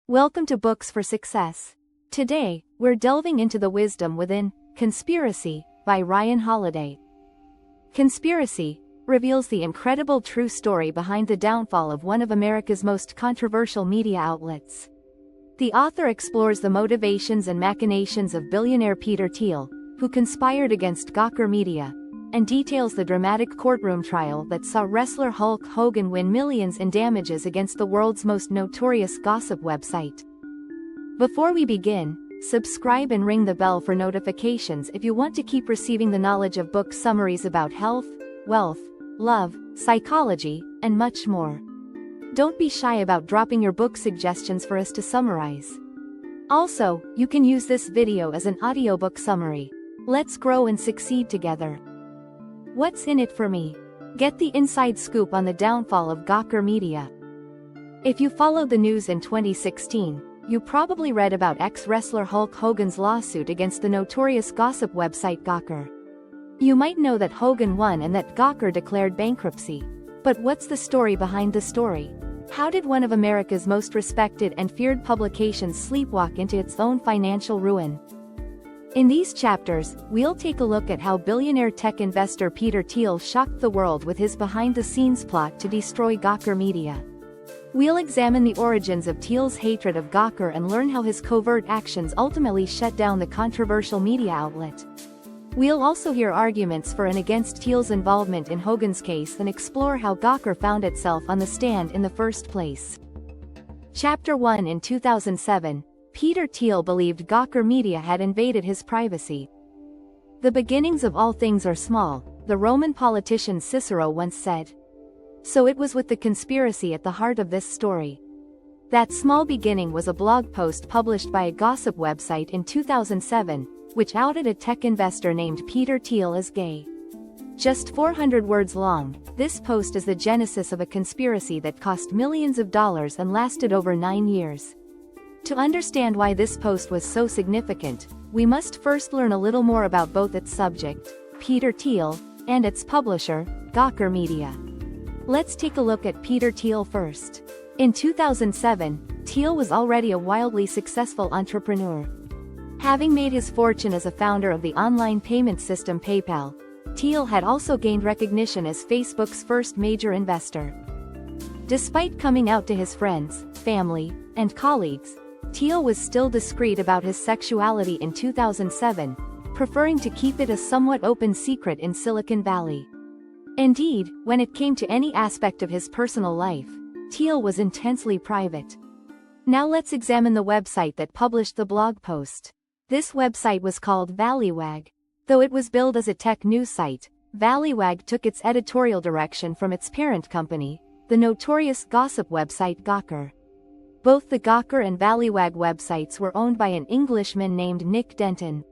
Welcome to Books for Success. Today, we're delving into the wisdom within Conspiracy by Ryan Holiday. Conspiracy reveals the incredible true story behind the downfall of one of America's most controversial media outlets. The author explores the motivations and machinations of billionaire Peter Thiel, who conspired against Gawker Media, and details the dramatic courtroom trial that saw wrestler Hulk Hogan win millions in damages against the world's most notorious gossip website. Before we begin, subscribe and ring the bell for notifications if you want to keep receiving the knowledge of book summaries about health, wealth, love, psychology, and much more. Don't be shy about dropping your book suggestions for us to summarize. Also, you can use this video as an audiobook summary. Let's grow and succeed together. What's in it for me? Get the inside scoop on the downfall of Gawker Media. If you followed the news in 2016, you probably read about ex-wrestler Hulk Hogan's lawsuit against the notorious gossip website Gawker. You might know that Hogan won and that Gawker declared bankruptcy. But what's the story behind the story? How did one of America's most respected and feared publications sleepwalk into its own financial ruin? In these chapters, we'll take a look at how billionaire tech investor Peter Thiel shocked the world with his behind-the-scenes plot to destroy Gawker Media. We'll examine the origins of Thiel's hatred of Gawker and learn how his covert actions ultimately shut down the controversial media outlet. We'll also hear arguments for and against Thiel's involvement in Hogan's case and explore how Gawker found itself on the stand in the first place. Chapter 1. In 2007, Peter Thiel believed Gawker Media had invaded his privacy. The beginnings of all things are small, the Roman politician Cicero once said. So it was with the conspiracy at the heart of this story. That small beginning was a blog post published by a gossip website in 2007, which outed a tech investor named Peter Thiel as gay. Just 400 words long, this post is the genesis of a conspiracy that cost millions of dollars and lasted over 9 years. To understand why this post was so significant, we must first learn a little more about both its subject, Peter Thiel, and its publisher, Gawker Media. Let's take a look at Peter Thiel first. In 2007, Thiel was already a wildly successful entrepreneur. Having made his fortune as a founder of the online payment system PayPal, Thiel had also gained recognition as Facebook's first major investor. Despite coming out to his friends, family, and colleagues, Thiel was still discreet about his sexuality in 2007, preferring to keep it a somewhat open secret in Silicon Valley. Indeed, when it came to any aspect of his personal life, Thiel was intensely private. Now let's examine the website that published the blog post. This website was called Valleywag. Though it was billed as a tech news site, Valleywag took its editorial direction from its parent company, the notorious gossip website Gawker. Both the Gawker and Valleywag websites were owned by an Englishman named Nick Denton.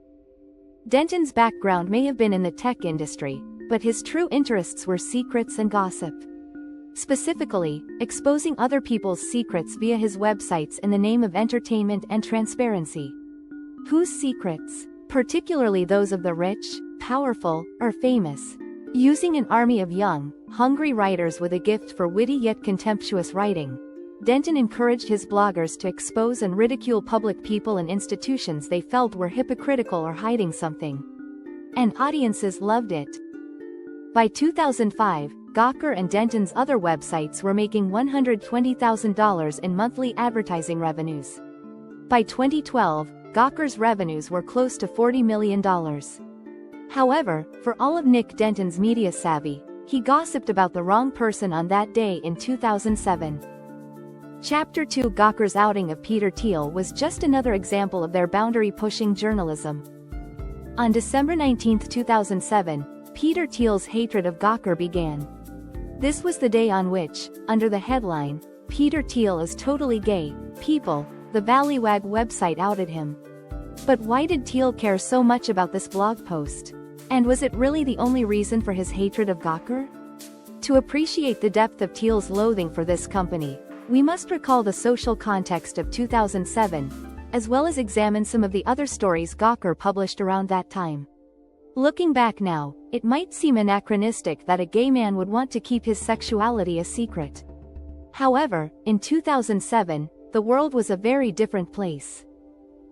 Denton's background may have been in the tech industry, but his true interests were secrets and gossip. Specifically, exposing other people's secrets via his websites in the name of entertainment and transparency. Whose secrets? Particularly those of the rich, powerful, or famous. Using an army of young, hungry writers with a gift for witty yet contemptuous writing, Denton encouraged his bloggers to expose and ridicule public people and institutions they felt were hypocritical or hiding something. And audiences loved it. By 2005, Gawker and Denton's other websites were making $120,000 in monthly advertising revenues. By 2012, Gawker's revenues were close to $40 million. However, for all of Nick Denton's media savvy, he gossiped about the wrong person on that day in 2007. Chapter 2. Gawker's outing of Peter Thiel was just another example of their boundary-pushing journalism. On December 19, 2007, Peter Thiel's hatred of Gawker began. This was the day on which, under the headline, "Peter Thiel is totally gay, people," the Valleywag website outed him. But why did Thiel care so much about this blog post? And was it really the only reason for his hatred of Gawker? To appreciate the depth of Thiel's loathing for this company, we must recall the social context of 2007, as well as examine some of the other stories Gawker published around that time. Looking back now, it might seem anachronistic that a gay man would want to keep his sexuality a secret. However, in 2007, the world was a very different place.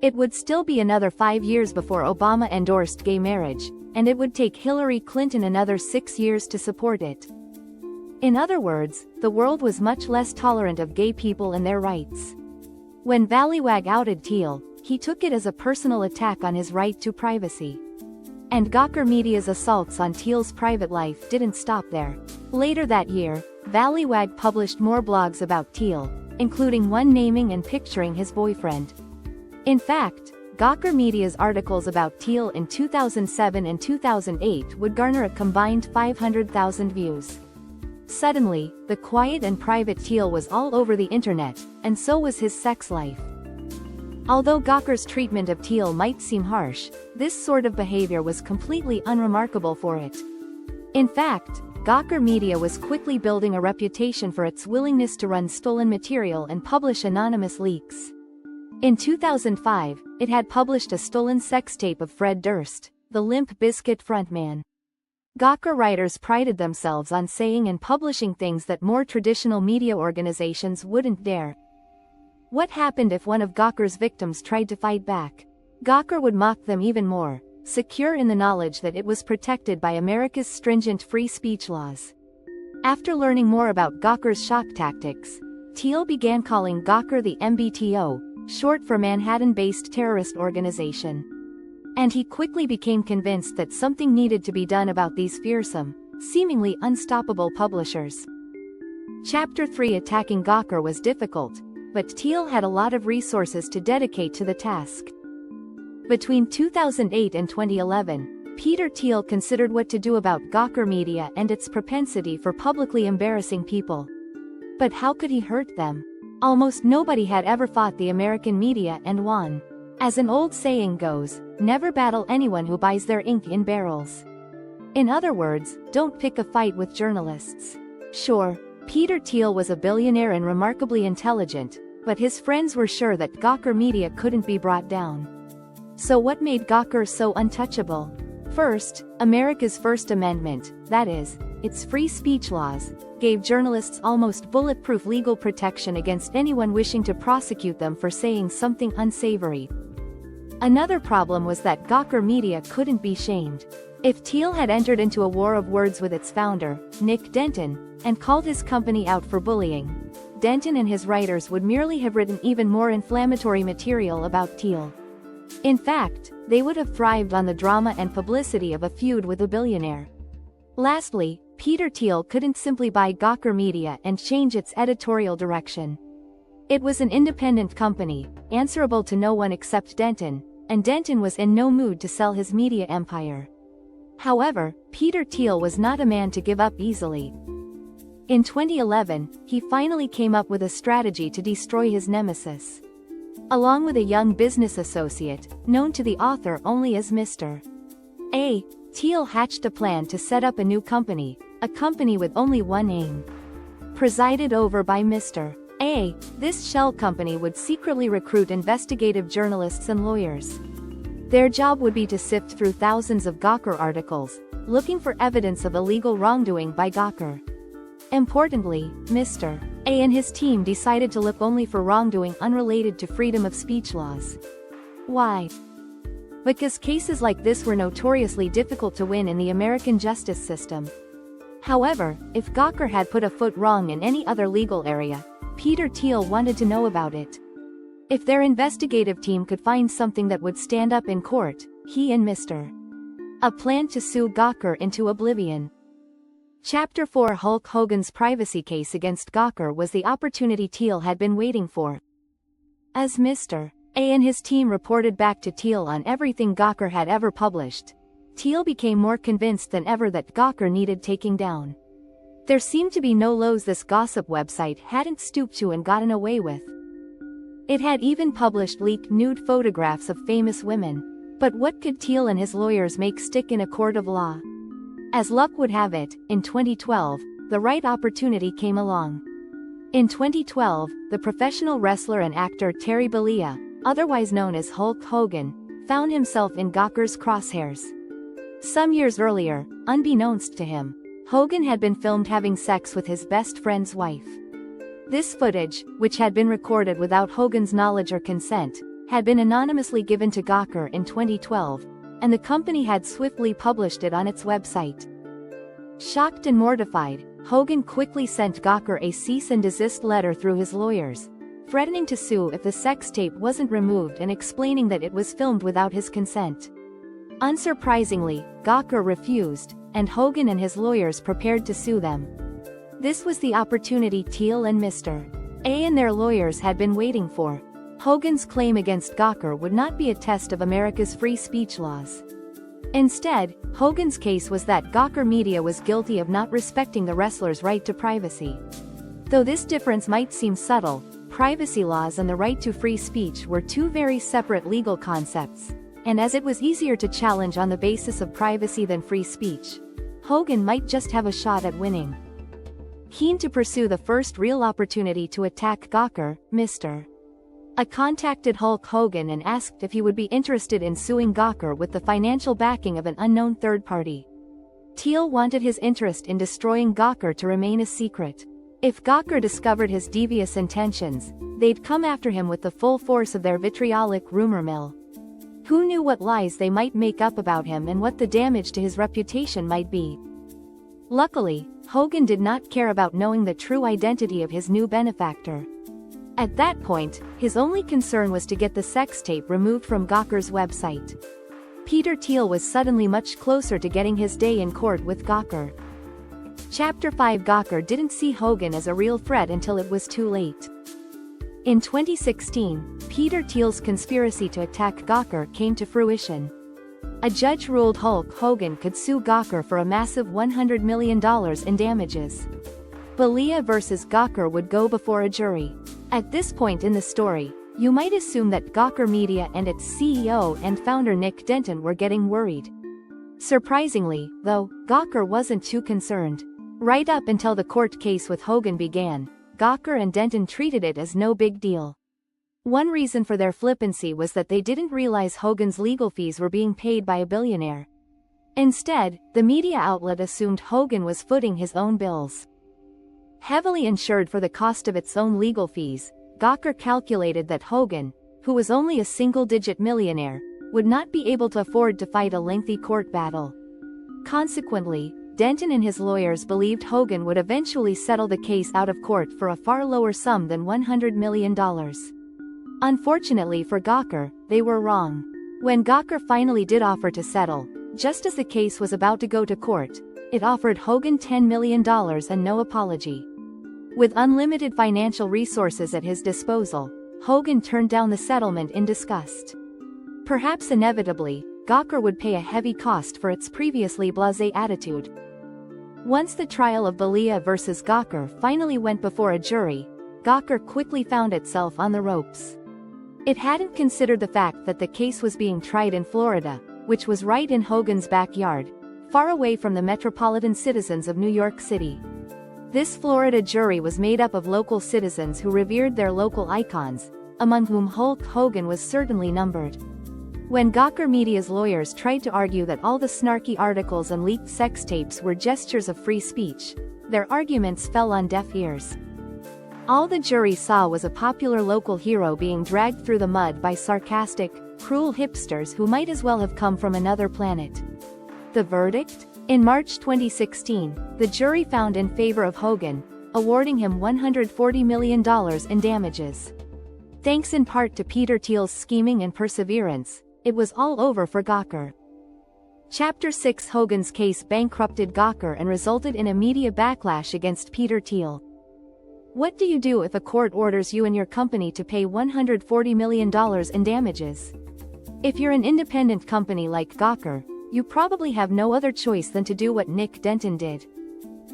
It would still be another 5 years before Obama endorsed gay marriage, and it would take Hillary Clinton another 6 years to support it. In other words, the world was much less tolerant of gay people and their rights. When Valleywag outed Thiel, he took it as a personal attack on his right to privacy. And Gawker Media's assaults on Thiel's private life didn't stop there. Later that year, Valleywag published more blogs about Thiel, including one naming and picturing his boyfriend. In fact, Gawker Media's articles about Thiel in 2007 and 2008 would garner a combined 500,000 views. Suddenly, the quiet and private Thiel was all over the internet, and so was his sex life. Although Gawker's treatment of Thiel might seem harsh, this sort of behavior was completely unremarkable for it. In fact, Gawker Media was quickly building a reputation for its willingness to run stolen material and publish anonymous leaks. In 2005, it had published a stolen sex tape of Fred Durst, the Limp Bizkit frontman. Gawker writers prided themselves on saying and publishing things that more traditional media organizations wouldn't dare. What happened if one of Gawker's victims tried to fight back? Gawker would mock them even more, secure in the knowledge that it was protected by America's stringent free speech laws. After learning more about Gawker's shock tactics, Thiel began calling Gawker the MBTO, short for Manhattan-based terrorist organization. And he quickly became convinced that something needed to be done about these fearsome, seemingly unstoppable publishers. Chapter 3 Attacking Gawker was difficult, but Thiel had a lot of resources to dedicate to the task. Between 2008 and 2011, Peter Thiel considered what to do about Gawker Media and its propensity for publicly embarrassing people. But how could he hurt them? Almost nobody had ever fought the American media and won. As an old saying goes, never battle anyone who buys their ink in barrels. In other words, don't pick a fight with journalists. Sure, Peter Thiel was a billionaire and remarkably intelligent, but his friends were sure that Gawker Media couldn't be brought down. So what made Gawker so untouchable? First, America's First Amendment, that is, its free speech laws, gave journalists almost bulletproof legal protection against anyone wishing to prosecute them for saying something unsavory. Another problem was that Gawker Media couldn't be shamed. If Thiel had entered into a war of words with its founder, Nick Denton, and called his company out for bullying, Denton and his writers would merely have written even more inflammatory material about Thiel. In fact, they would have thrived on the drama and publicity of a feud with a billionaire. Lastly, Peter Thiel couldn't simply buy Gawker Media and change its editorial direction. It was an independent company, answerable to no one except Denton, and Denton was in no mood to sell his media empire. However, Peter Thiel was not a man to give up easily. In 2011, he finally came up with a strategy to destroy his nemesis. Along with a young business associate, known to the author only as Mr. A, Thiel hatched a plan to set up a new company, a company with only one aim. Presided over by Mr. A, this shell company would secretly recruit investigative journalists and lawyers. Their job would be to sift through thousands of Gawker articles, looking for evidence of illegal wrongdoing by Gawker. Importantly, Mr. A and his team decided to look only for wrongdoing unrelated to freedom of speech laws. Why? Because cases like this were notoriously difficult to win in the American justice system. However, if Gawker had put a foot wrong in any other legal area, Peter Thiel wanted to know about it. If their investigative team could find something that would stand up in court, he and Mr. A planned to sue Gawker into oblivion. Chapter 4 Hulk Hogan's privacy case against Gawker was the opportunity Thiel had been waiting for. As Mr. A and his team reported back to Thiel on everything Gawker had ever published, Thiel became more convinced than ever that Gawker needed taking down. There seemed to be no lows this gossip website hadn't stooped to and gotten away with. It had even published leaked nude photographs of famous women. But what could Thiel and his lawyers make stick in a court of law? As luck would have it, in 2012, the right opportunity came along. In 2012, the professional wrestler and actor Terry Bollea, otherwise known as Hulk Hogan, found himself in Gawker's crosshairs. Some years earlier, unbeknownst to him, Hogan had been filmed having sex with his best friend's wife. This footage, which had been recorded without Hogan's knowledge or consent, had been anonymously given to Gawker in 2012, and the company had swiftly published it on its website. Shocked and mortified, Hogan quickly sent Gawker a cease and desist letter through his lawyers, threatening to sue if the sex tape wasn't removed and explaining that it was filmed without his consent. Unsurprisingly, Gawker refused, and Hogan and his lawyers prepared to sue them. This was the opportunity Thiel and Mr. A and their lawyers had been waiting for. Hogan's claim against Gawker would not be a test of America's free speech laws. Instead, Hogan's case was that Gawker Media was guilty of not respecting the wrestler's right to privacy. Though this difference might seem subtle, privacy laws and the right to free speech were two very separate legal concepts, and as it was easier to challenge on the basis of privacy than free speech, Hogan might just have a shot at winning. Keen to pursue the first real opportunity to attack Gawker, Mr. A contacted Hulk Hogan and asked if he would be interested in suing Gawker with the financial backing of an unknown third party. Thiel wanted his interest in destroying Gawker to remain a secret. If Gawker discovered his devious intentions, they'd come after him with the full force of their vitriolic rumor mill. Who knew what lies they might make up about him and what the damage to his reputation might be? Luckily, Hogan did not care about knowing the true identity of his new benefactor. At that point, his only concern was to get the sex tape removed from Gawker's website. Peter Thiel was suddenly much closer to getting his day in court with Gawker. Chapter 5 Gawker didn't see Hogan as a real threat until it was too late. In 2016, Peter Thiel's conspiracy to attack Gawker came to fruition. A judge ruled Hulk Hogan could sue Gawker for a massive $100 million in damages. Billionaire vs. Gawker would go before a jury. At this point in the story, you might assume that Gawker Media and its CEO and founder Nick Denton were getting worried. Surprisingly, though, Gawker wasn't too concerned. Right up until the court case with Hogan began, Gawker and Denton treated it as no big deal. One reason for their flippancy was that they didn't realize Hogan's legal fees were being paid by a billionaire. Instead, the media outlet assumed Hogan was footing his own bills. Heavily insured for the cost of its own legal fees, Gawker calculated that Hogan, who was only a single-digit millionaire, would not be able to afford to fight a lengthy court battle. Consequently, Denton and his lawyers believed Hogan would eventually settle the case out of court for a far lower sum than $100 million. Unfortunately for Gawker, they were wrong. When Gawker finally did offer to settle, just as the case was about to go to court, it offered Hogan $10 million and no apology. With unlimited financial resources at his disposal, Hogan turned down the settlement in disgust. Perhaps inevitably, Gawker would pay a heavy cost for its previously blasé attitude. Once the trial of billionaire vs. Gawker finally went before a jury, Gawker quickly found itself on the ropes. It hadn't considered the fact that the case was being tried in Florida, which was right in Hogan's backyard, far away from the metropolitan citizens of New York City. This Florida jury was made up of local citizens who revered their local icons, among whom Hulk Hogan was certainly numbered. When Gawker Media's lawyers tried to argue that all the snarky articles and leaked sex tapes were gestures of free speech, their arguments fell on deaf ears. All the jury saw was a popular local hero being dragged through the mud by sarcastic, cruel hipsters who might as well have come from another planet. The verdict? In March 2016, the jury found in favor of Hogan, awarding him $140 million in damages. Thanks in part to Peter Thiel's scheming and perseverance, it was all over for Gawker. Chapter 6 Hogan's case bankrupted Gawker and resulted in a media backlash against Peter Thiel. What do you do if a court orders you and your company to pay $140 million in damages? If you're an independent company like Gawker, you probably have no other choice than to do what Nick Denton did.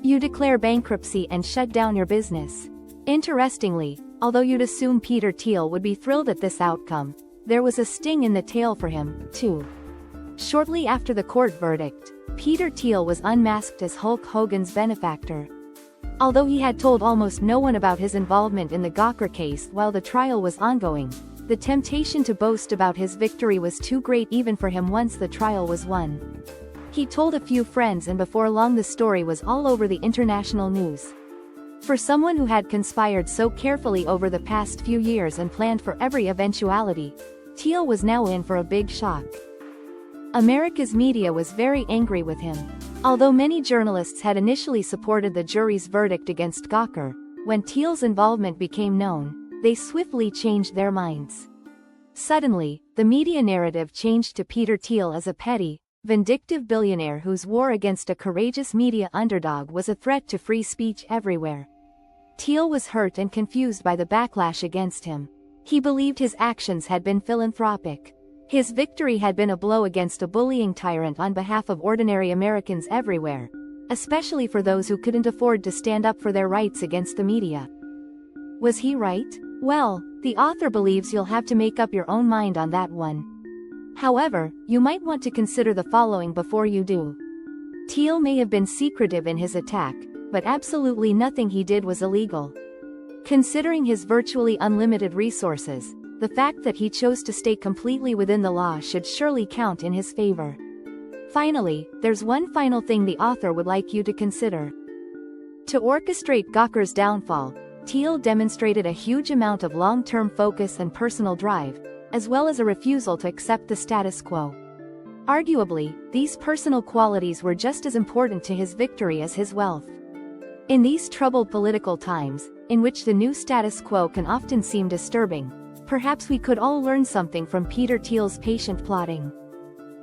You declare bankruptcy and shut down your business. Interestingly, although you'd assume Peter Thiel would be thrilled at this outcome, there was a sting in the tail for him, too. Shortly after the court verdict, Peter Thiel was unmasked as Hulk Hogan's benefactor. Although he had told almost no one about his involvement in the Gawker case while the trial was ongoing, the temptation to boast about his victory was too great even for him once the trial was won. He told a few friends and before long the story was all over the international news. For someone who had conspired so carefully over the past few years and planned for every eventuality, Thiel was now in for a big shock. America's media was very angry with him. Although many journalists had initially supported the jury's verdict against Gawker, when Thiel's involvement became known, they swiftly changed their minds. Suddenly, the media narrative changed to Peter Thiel as a petty, vindictive billionaire whose war against a courageous media underdog was a threat to free speech everywhere. Thiel was hurt and confused by the backlash against him. He believed his actions had been philanthropic. His victory had been a blow against a bullying tyrant on behalf of ordinary Americans everywhere, especially for those who couldn't afford to stand up for their rights against the media. Was he right? Well, the author believes you'll have to make up your own mind on that one. However, you might want to consider the following before you do. Thiel may have been secretive in his attack, but absolutely nothing he did was illegal. Considering his virtually unlimited resources, the fact that he chose to stay completely within the law should surely count in his favor. Finally, there's one final thing the author would like you to consider. To orchestrate Gawker's downfall, Thiel demonstrated a huge amount of long-term focus and personal drive, as well as a refusal to accept the status quo. Arguably, these personal qualities were just as important to his victory as his wealth. In these troubled political times, in which the new status quo can often seem disturbing, perhaps we could all learn something from Peter Thiel's patient plotting.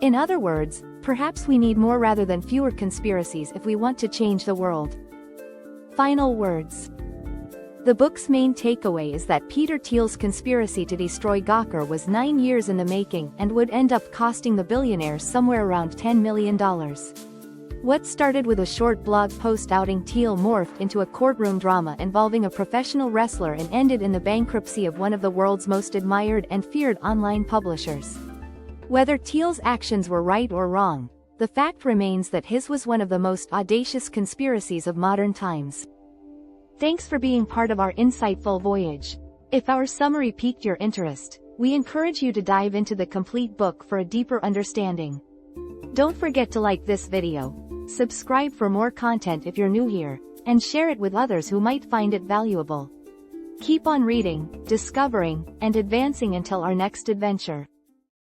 In other words, perhaps we need more rather than fewer conspiracies if we want to change the world. Final words. The book's main takeaway is that Peter Thiel's conspiracy to destroy Gawker was 9 years in the making and would end up costing the billionaire somewhere around $10 million. What started with a short blog post outing Thiel morphed into a courtroom drama involving a professional wrestler and ended in the bankruptcy of one of the world's most admired and feared online publishers. Whether Thiel's actions were right or wrong, the fact remains that his was one of the most audacious conspiracies of modern times. Thanks for being part of our insightful voyage. If our summary piqued your interest, we encourage you to dive into the complete book for a deeper understanding. Don't forget to like this video, subscribe for more content if you're new here, and share it with others who might find it valuable. Keep on reading, discovering, and advancing until our next adventure.